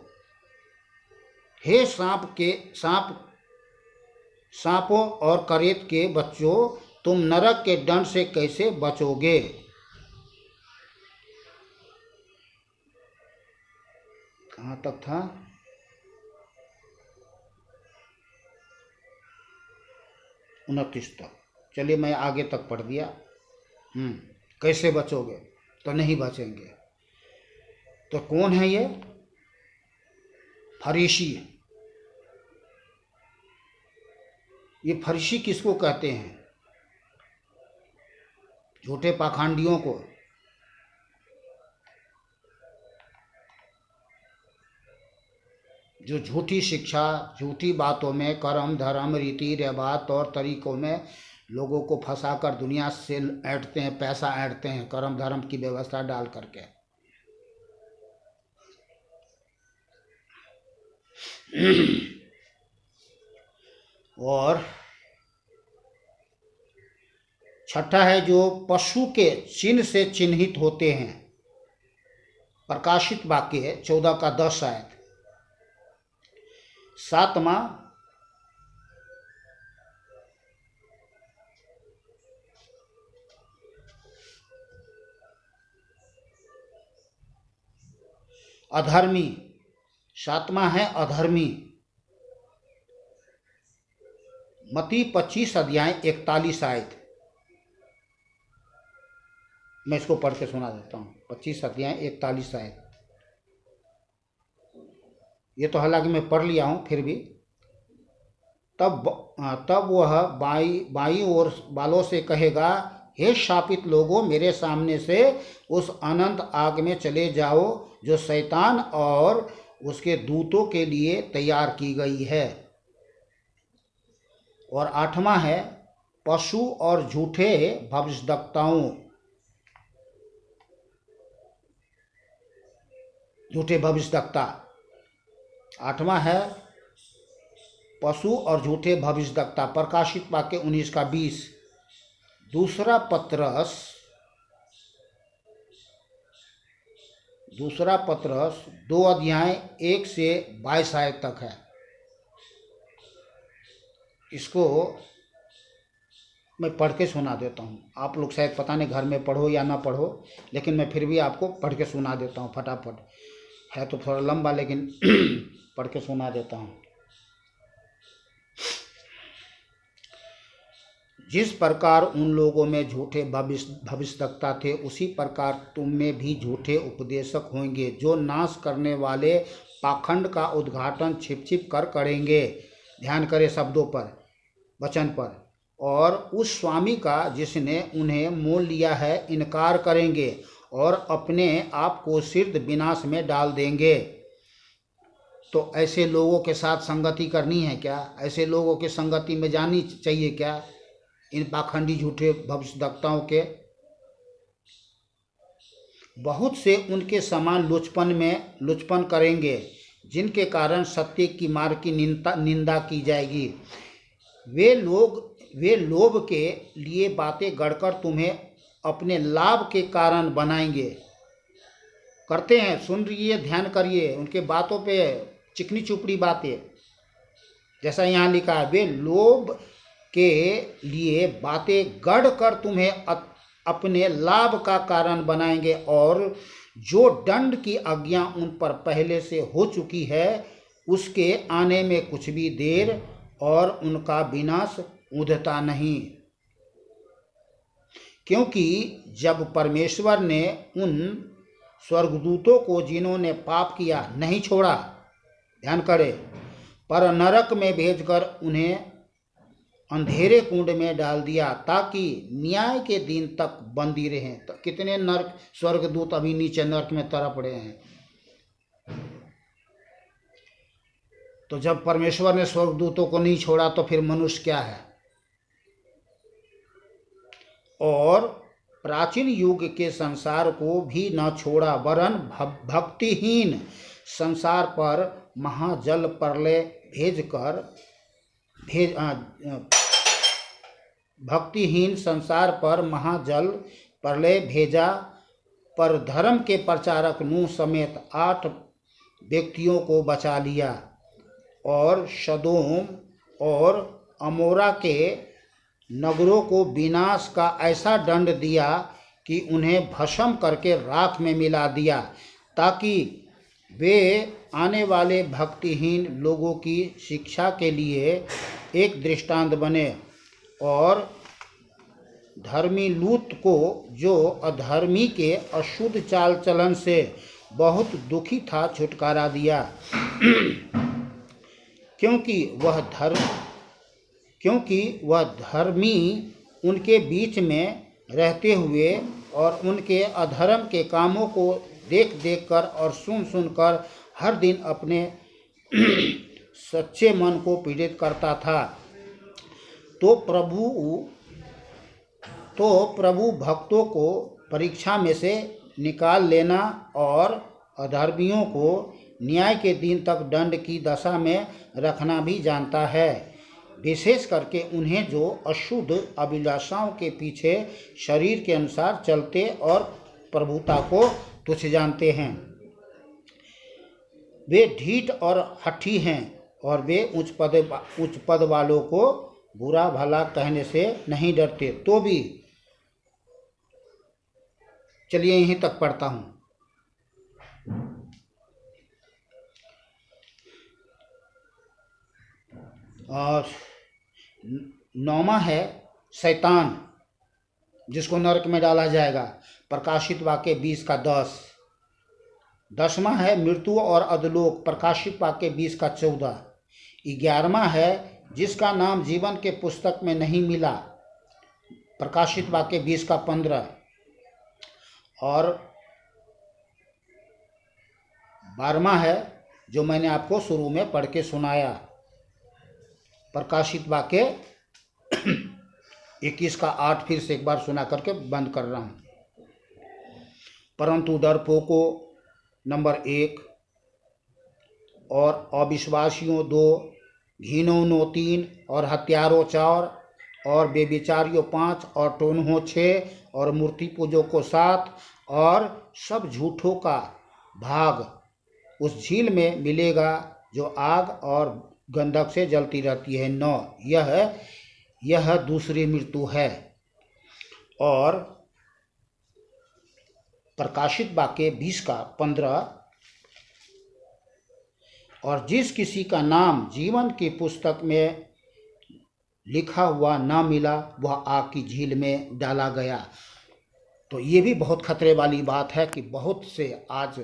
हे सांपों और करेत के बच्चों, तुम नरक के दंड से कैसे बचोगे? कहाँ तक था? उनतीस तक। चलिए मैं आगे तक पढ़ दिया। कैसे बचोगे? तो नहीं बचेंगे। तो कौन है ये? फरीसी। ये फरीसी किसको कहते हैं? झूठे पाखंडियों को। जो झूठी शिक्षा, झूठी बातों में, कर्म धर्म रीति रिवाज और तरीकों में लोगों को फंसाकर दुनिया से ऐंठते हैं, पैसा ऐंठते हैं कर्म धर्म की व्यवस्था डाल करके। और छठा है जो पशु के चिन्ह से चिन्हित होते हैं। प्रकाशित वाक्य है 14 का 10 आयत। सातवां अधर्मी। सातवां है अधर्मी। मत्ती 25 अध्याय 41 आयत। मैं इसको पढ़ के सुना देता हूँ। 25 अध्याय 41 आयत। ये तो हालांकि मैं पढ़ लिया हूँ, फिर भी। तब वह बाई ओर वालों से कहेगा, हे शापित लोगों, मेरे सामने से उस अनंत आग में चले जाओ जो शैतान और उसके दूतों के लिए तैयार की गई है। और आठवां है पशु और झूठे भविष्यद्वक्ताओं। झूठे भविष्यद्वक्ता। आठवां है पशु और झूठे भविष्यद्वक्ता। प्रकाशित वाक्य 19 का 20। दूसरा पत्रस 2 अध्याय 1 से 22 आयत तक है। इसको मैं पढ़ के सुना देता हूँ। आप लोग शायद पता नहीं घर में पढ़ो या ना पढ़ो, लेकिन मैं फिर भी आपको पढ़ के सुना देता हूँ फटाफट। है तो थोड़ा लंबा, लेकिन पढ़ के सुना देता हूँ। जिस प्रकार उन लोगों में झूठे भविष्यद्वक्ता थे, उसी प्रकार तुम में भी झूठे उपदेशक होंगे, जो नाश करने वाले पाखंड का उद्घाटन छिप छिप कर करेंगे। ध्यान करें शब्दों पर, वचन पर। और उस स्वामी का जिसने उन्हें मोल लिया है इनकार करेंगे और अपने आप को सिर्फ विनाश में डाल देंगे। तो ऐसे लोगों के साथ संगति करनी है क्या? ऐसे लोगों की संगति में जानी चाहिए क्या? इन पाखंडी झूठे भविष्यद्वक्ताओं के। बहुत से उनके समान लुचपन करेंगे, जिनके कारण सत्य की मार्ग की निंदा की जाएगी। वे लोभ के लिए बातें गढ़कर तुम्हें अपने लाभ के कारण बनाएंगे। करते हैं, सुन रहिए, ध्यान करिए उनके बातों पे, चिकनी चुपड़ी बातें। जैसा यहाँ लिखा है, वे लोभ के लिए बातें गढ़ कर तुम्हें अपने लाभ का कारण बनाएंगे, और जो दंड की आज्ञा उन पर पहले से हो चुकी है उसके आने में कुछ भी देर और उनका विनाश उधता नहीं। क्योंकि जब परमेश्वर ने उन स्वर्गदूतों को जिन्होंने पाप किया नहीं छोड़ा, ध्यान करें, पर नरक में भेजकर उन्हें अंधेरे कुंड में डाल दिया ताकि न्याय के दिन तक बंदी रहें। तो कितने नरक स्वर्गदूत अभी नीचे नरक में तड़प रहे हैं। तो जब परमेश्वर ने स्वर्गदूतों को नहीं छोड़ा तो फिर मनुष्य क्या है? और प्राचीन युग के संसार को भी न छोड़ा, वरन भक्तिहीन संसार पर महाजल प्रलय भक्तिहीन संसार पर महाजल प्रलय भेजा, पर धर्म के प्रचारक नूह समेत 8 व्यक्तियों को बचा लिया और सदोम और अमोरा के नगरों को विनाश का ऐसा दंड दिया कि उन्हें भस्म करके राख में मिला दिया, ताकि वे आने वाले भक्तिहीन लोगों की शिक्षा के लिए एक दृष्टांत बने और धर्मी लूत को, जो अधर्मी के अशुद्ध चाल चलन से बहुत दुखी था, छुटकारा दिया। क्योंकि वह धर्मी उनके बीच में रहते हुए और उनके अधर्म के कामों को देख देख कर और सुन सुन कर हर दिन अपने सच्चे मन को पीड़ित करता था। तो प्रभु भक्तों को परीक्षा में से निकाल लेना और अधर्मियों को न्याय के दिन तक दंड की दशा में रखना भी जानता है, विशेष करके उन्हें जो अशुद्ध अभिलाषाओं के पीछे शरीर के अनुसार चलते और प्रभुता को तुच्छ जानते हैं। वे ढीठ और हठी हैं और वे उच्च पद वालों को बुरा भला कहने से नहीं डरते। तो भी चलिए यहीं तक पढ़ता हूँ। और 9वां है शैतान, जिसको नरक में डाला जाएगा, प्रकाशित वाक्य 20 का 10। 10वां है मृत्यु और अधोलोक, प्रकाशित वाक्य 20 का 14। 11वां है जिसका नाम जीवन के पुस्तक में नहीं मिला, प्रकाशित वाक्य 20 का 15। और 12वां है जो मैंने आपको शुरू में पढ़ के सुनाया, प्रकाशित वाक्य 21 का 8। फिर से एक बार सुना करके बंद कर रहा हूँ। परंतु डरपोकों नंबर 1 और अविश्वासियों 2, घिनौनों 3 और हत्यारों 4 और बेविचारियों 5 और टोनहों 6 और मूर्ति पूजों को 7 और सब झूठों का भाग उस झील में मिलेगा जो आग और गंधक से जलती रहती है। 9 यह दूसरी मृत्यु है। और प्रकाशित वाक्य 20 का 15, और जिस किसी का नाम जीवन की पुस्तक में लिखा हुआ ना मिला वह आग की झील में डाला गया। तो ये भी बहुत खतरे वाली बात है कि बहुत से आज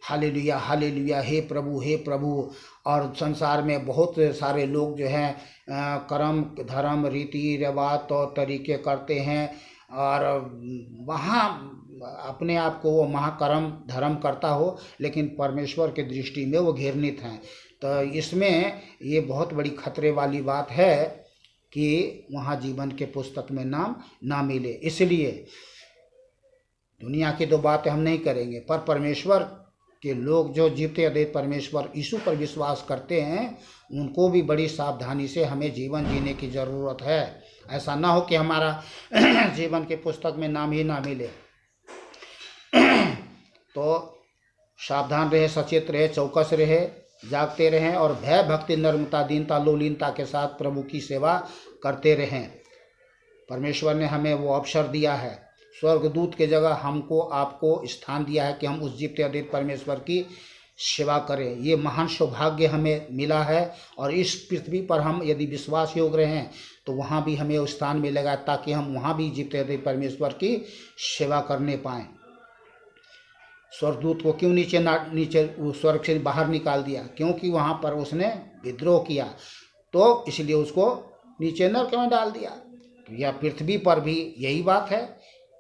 हालेलुया हालेलुया हे प्रभु, और संसार में बहुत सारे लोग जो हैं कर्म धर्म रीति रिवाज तौर तरीके करते हैं और वहाँ अपने आप को वो महाकर्म धर्म करता हो, लेकिन परमेश्वर के दृष्टि में वो घृणित हैं। तो इसमें ये बहुत बड़ी खतरे वाली बात है कि वहाँ जीवन के पुस्तक में नाम ना मिले। इसलिए दुनिया की तो बातें हम नहीं करेंगे, पर परमेश्वर के लोग जो जीवते अद्वैत परमेश्वर यीशु पर विश्वास करते हैं, उनको भी बड़ी सावधानी से हमें जीवन जीने की ज़रूरत है। ऐसा ना हो कि हमारा जीवन के पुस्तक में नाम ही ना मिले। तो सावधान रहे, सचेत रहे, चौकस रहे, जागते रहें और भय भक्ति नर्मता दीनता लोलीनता के साथ प्रभु की सेवा करते रहें। परमेश्वर ने हमें वो अवसर दिया है, स्वर्गदूत के जगह हमको आपको स्थान दिया है कि हम उस जीवते अद्वैत परमेश्वर की सेवा करें। ये महान सौभाग्य हमें मिला है और इस पृथ्वी पर हम यदि विश्वास योग्य रहें तो वहाँ भी हमें वो स्थान मिलेगा, ताकि हम वहाँ भी जीवते अद्वैत परमेश्वर की सेवा करने पाएँ। स्वर्गदूत को क्यों नीचे स्वर्ग से बाहर निकाल दिया? क्योंकि वहाँ पर उसने विद्रोह किया, तो इसलिए उसको नीचे नरक में डाल दिया। तो यह पृथ्वी पर भी यही बात है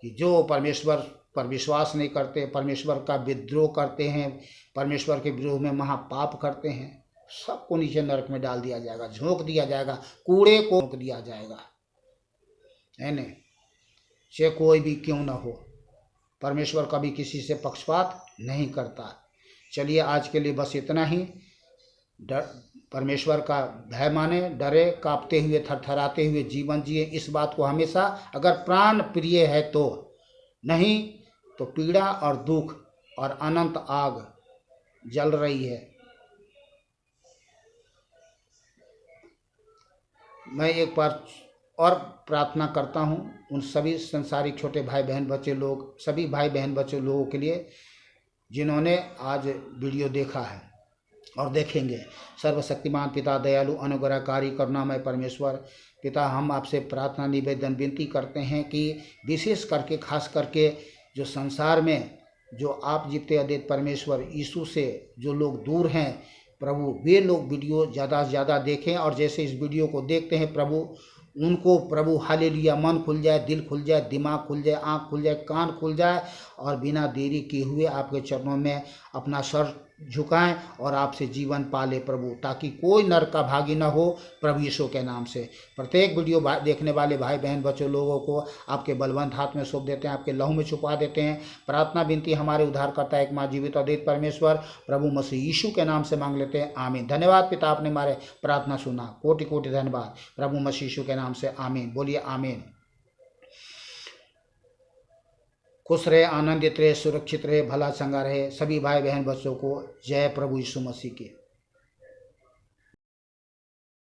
कि जो परमेश्वर पर विश्वास नहीं करते, परमेश्वर का विद्रोह करते हैं, परमेश्वर के विरोध में महापाप करते हैं, सबको नीचे नरक में डाल दिया जाएगा, झोंक दिया जाएगा, कूड़े को झोंक दिया जाएगा, है न? चाहे कोई भी क्यों ना हो, परमेश्वर कभी किसी से पक्षपात नहीं करता। चलिए आज के लिए बस इतना ही। परमेश्वर का भय माने, डरे, कांपते हुए, थरथराते हुए जीवन जिए। इस बात को हमेशा, अगर प्राण प्रिय है तो, नहीं तो पीड़ा और दुख और अनंत आग जल रही है। मैं एक बार और प्रार्थना करता हूँ उन सभी संसारिक छोटे भाई बहन बच्चे लोग, सभी भाई बहन बच्चे लोगों के लिए जिन्होंने आज वीडियो देखा है और देखेंगे। सर्वशक्तिमान पिता, दयालु, अनुग्रहकारी, करुणामय परमेश्वर पिता, हम आपसे प्रार्थना, निवेदन, विनती करते हैं कि विशेष करके, खास करके जो संसार में जो आप जीते अद्वैत परमेश्वर यीशु से जो लोग दूर हैं प्रभु, वे लोग वीडियो ज़्यादा से ज़्यादा देखें। और जैसे इस वीडियो को देखते हैं प्रभु, उनको प्रभु हालेलुया मन खुल जाए, दिल खुल जाए, दिमाग खुल जाए, आँख खुल जाए, कान खुल जाए, और बिना देरी किए हुए आपके चरणों में अपना सर झुकाएं और आपसे जीवन पाले प्रभु, ताकि कोई नरक का भागी न हो प्रभु यीशु के नाम से। प्रत्येक वीडियो देखने वाले भाई बहन बच्चों लोगों को आपके बलवंत हाथ में सौंप देते हैं, आपके लहू में छुपा देते हैं। प्रार्थना विनती हमारे उद्धारकर्ता एक माँ जीवित अद्वैत परमेश्वर प्रभु मसीह यीशु के नाम से मांग लेते हैं, आमीन। धन्यवाद पिता, आपने हमारे प्रार्थना सुना, कोटि कोटि धन्यवाद प्रभु मसीह यीशु के नाम से, आमीन। बोलिए आमीन। खुश रहे, आनंदित रहे, सुरक्षित रहे, भला चंगा रहे। सभी भाई बहन बच्चों को जय प्रभु यीशु मसीह की।